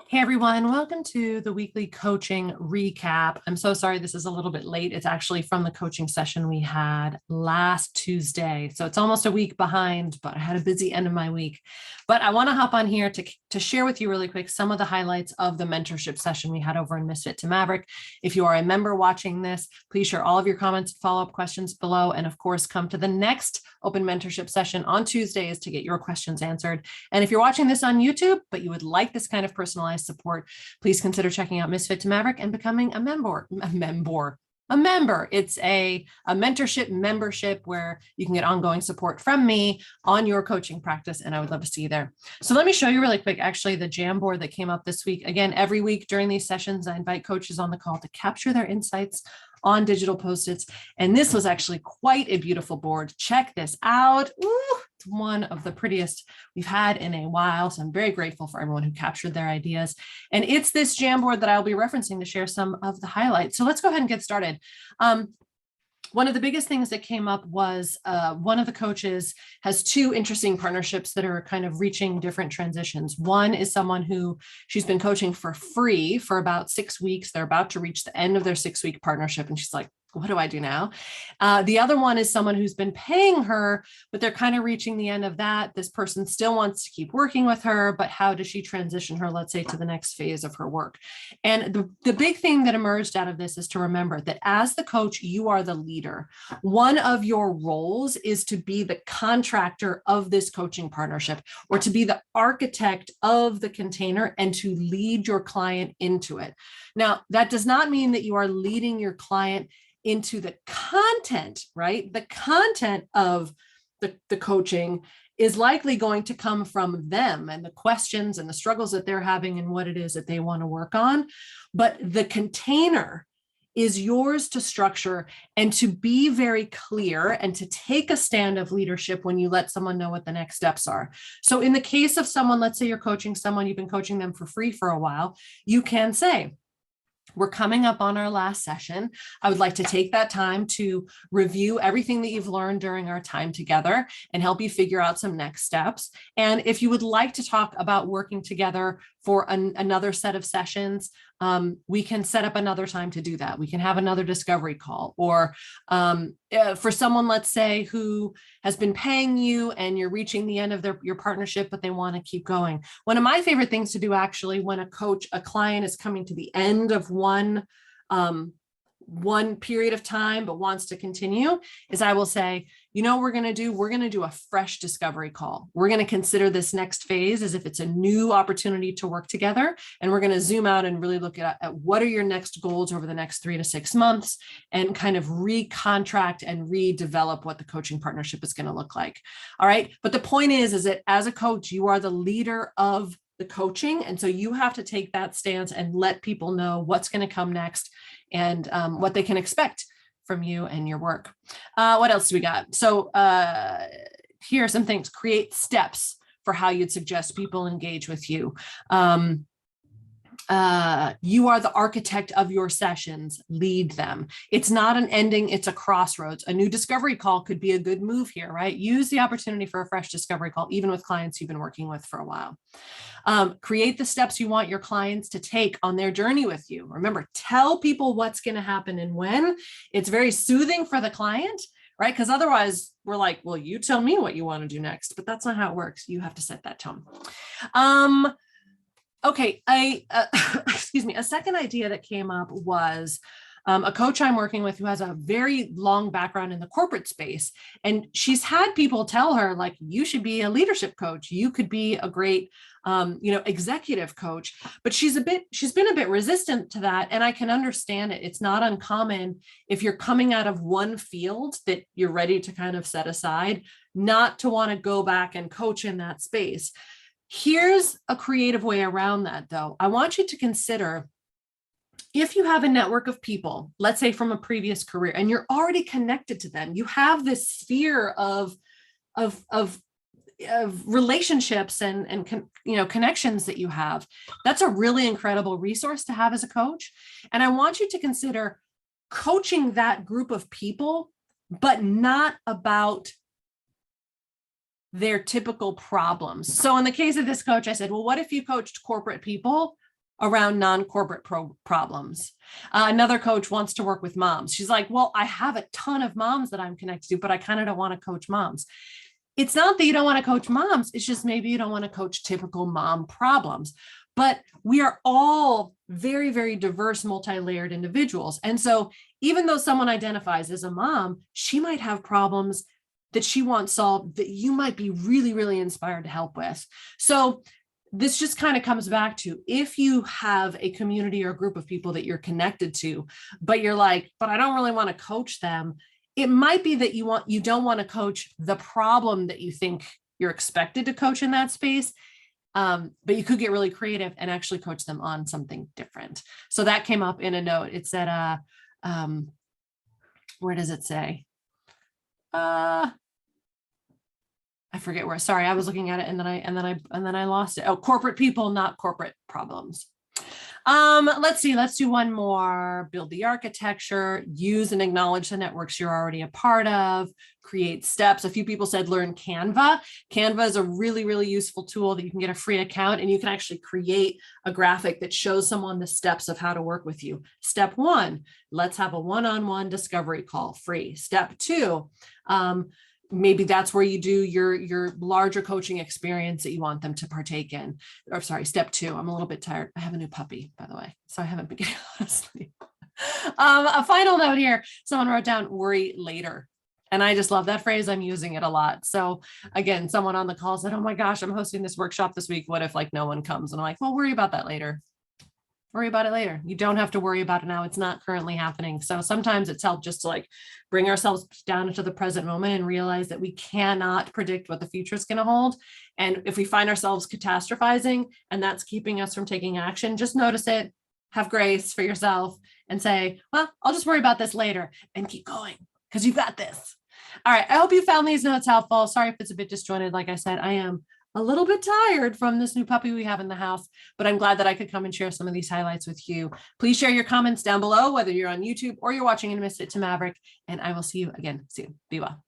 Hey everyone, welcome to the weekly coaching recap. I'm so sorry this is a little bit late. It's actually from the coaching session we had last Tuesday. So it's almost a week behind, but I had a busy end of my week. But I want to hop on here to share with you really quick some of the highlights of the mentorship session we had over in Misfit to Maverick. If you are a member watching this, please share all of your comments and follow-up questions below. And of course, come to the next open mentorship session on Tuesdays to get your questions answered. And if you're watching this on YouTube, but you would like this kind of personalized support, please consider checking out Misfit to Maverick and becoming a member. It's a mentorship membership where you can get ongoing support from me on your coaching practice, and I would love to see you there. So let me show you really quick, actually, the Jamboard that came up this week. Again, every week during these sessions, I invite coaches on the call to capture their insights on digital Post-its. And this was actually quite a beautiful board. Check this out. Ooh, it's one of the prettiest we've had in a while. So I'm very grateful for everyone who captured their ideas. And it's this Jamboard that I'll be referencing to share some of the highlights. So let's go ahead and get started. One of the biggest things that came up was one of the coaches has two interesting partnerships that are kind of reaching different transitions. One is someone who she's been coaching for free for about 6 weeks. They're about to reach the end of their 6-week partnership. And she's like, what do I do now? The other one is someone who's been paying her, but they're kind of reaching the end of that. This person still wants to keep working with her, but how does she transition her, let's say, to the next phase of her work? And the big thing that emerged out of this is to remember that as the coach, you are the leader. One of your roles is to be the contractor of this coaching partnership, or to be the architect of the container and to lead your client into it. Now, that does not mean that you are leading your client into the content, right? The content of the coaching is likely going to come from them and the questions and the struggles that they're having and what it is that they want to work on. But the container is yours to structure and to be very clear and to take a stand of leadership when you let someone know what the next steps are. So in the case of someone, let's say you're coaching someone, you've been coaching them for free for a while, you can say, we're coming up on our last session. I would like to take that time to review everything that you've learned during our time together and help you figure out some next steps. And if you would like to talk about working together for another set of sessions, we can set up another time to do that. We can have another discovery call. Or for someone, let's say, who has been paying you and you're reaching the end of your partnership, but they want to keep going. One of my favorite things to do, actually, when a client is coming to the end of one period of time but wants to continue, is I will say, you know, we're going to do a fresh discovery call. We're going to consider this next phase as if it's a new opportunity to work together. And we're going to zoom out and really look at what are your next goals over the next 3 to 6 months, and kind of recontract and redevelop what the coaching partnership is going to look like. All right. But the point is that as a coach, you are the leader of the coaching. And so you have to take that stance and let people know what's going to come next and what they can expect from you and your work. What else do we got? So here are some things. Create steps for how you'd suggest people engage with you. You are the architect of your sessions. Lead them. It's not an ending, it's a crossroads. A new discovery call could be a good move here, right? Use the opportunity for a fresh discovery call, even with clients you've been working with for a while. Create the steps you want your clients to take on their journey with you. Remember, tell people what's going to happen and when. It's very soothing for the client, right? Because otherwise we're like, well, you tell me what you want to do next, but that's not how it works. You have to set that tone. Okay, excuse me, a second idea that came up was a coach I'm working with who has a very long background in the corporate space. And she's had people tell her, like, you should be a leadership coach. You could be a great, executive coach. But she's been a bit resistant to that. And I can understand it. It's not uncommon if you're coming out of one field that you're ready to kind of set aside, not to want to go back and coach in that space. Here's a creative way around that, though. I want you to consider, if you have a network of people, let's say from a previous career, and you're already connected to them, you have this sphere of relationships and connections that you have. That's a really incredible resource to have as a coach. And I want you to consider coaching that group of people, but not about their typical problems. So in the case of this coach, I said, well, what if you coached corporate people, around non-corporate problems. Another coach wants to work with moms. She's like, well, I have a ton of moms that I'm connected to, but I kind of don't want to coach moms. It's not that you don't want to coach moms. It's just maybe you don't want to coach typical mom problems. But we are all very, very diverse, multi-layered individuals. And so even though someone identifies as a mom, she might have problems that she wants solved that you might be really, really inspired to help with. So this just kind of comes back to, if you have a community or a group of people that you're connected to, but you're like, but I don't really want to coach them. It might be that you don't want to coach the problem that you think you're expected to coach in that space. But you could get really creative and actually coach them on something different. So that came up in a note. It said, where does it say? I forget where. Sorry, I was looking at it and then I lost it. Oh, corporate people, not corporate problems. Let's see. Let's do one more. Build the architecture. Use and acknowledge the networks you're already a part of. Create steps. A few people said learn Canva. Canva is a really, really useful tool that you can get a free account, and you can actually create a graphic that shows someone the steps of how to work with you. Step 1, let's have a one-on-one discovery call, free. Step 2, maybe that's where you do your larger coaching experience that you want them to partake in. Or sorry, step 2. I'm a little bit tired. I have a new puppy, by the way, so I haven't been getting a lot of sleep. A final note here. Someone wrote down worry later. And I just love that phrase. I'm using it a lot. So again, someone on the call said, oh my gosh, I'm hosting this workshop this week. What if like no one comes? And I'm like, well, worry about that later. Worry about it later. You don't have to worry about it now. It's not currently happening. So sometimes it's helped just to like bring ourselves down into the present moment and realize that we cannot predict what the future is going to hold. And if we find ourselves catastrophizing and that's keeping us from taking action, just notice it, have grace for yourself and say, well, I'll just worry about this later and keep going because you've got this. All right. I hope you found these notes helpful. Sorry if it's a bit disjointed. Like I said, I am a little bit tired from this new puppy we have in the house, but I'm glad that I could come and share some of these highlights with you. Please share your comments down below, whether you're on YouTube or you're watching and missed it to Maverick, and I will see you again soon. Be well.